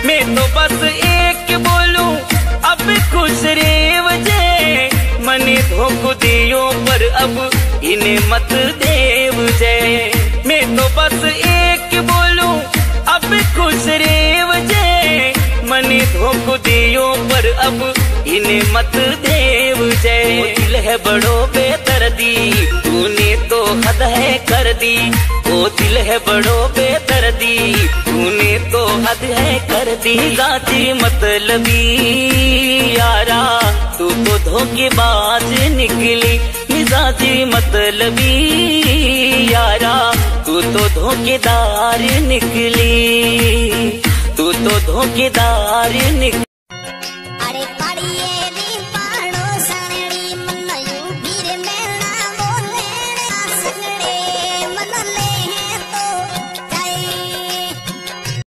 मैं तो बस एक बोलूं अब खुश रे वजह, मने धोखो दियो पर अब इन्हें मत देव जय। मैं तो बस एक बोलूं अब खुश रे वजह, मने धोखो दियो पर अब इन्हें मत देव जय। ओ दिल है बड़ो बेदर्दी, तूने तो हद है कर दी। ओ दिल है बड़ो बेदर्दी, तूने तो हद है कर दी। मिजाजी मतलबी यारा तू तो धोखेबाज निकली। मिजाजी मतलबी यारा तू तो धोखेदार निकली। तू तो धोखेदार निकली।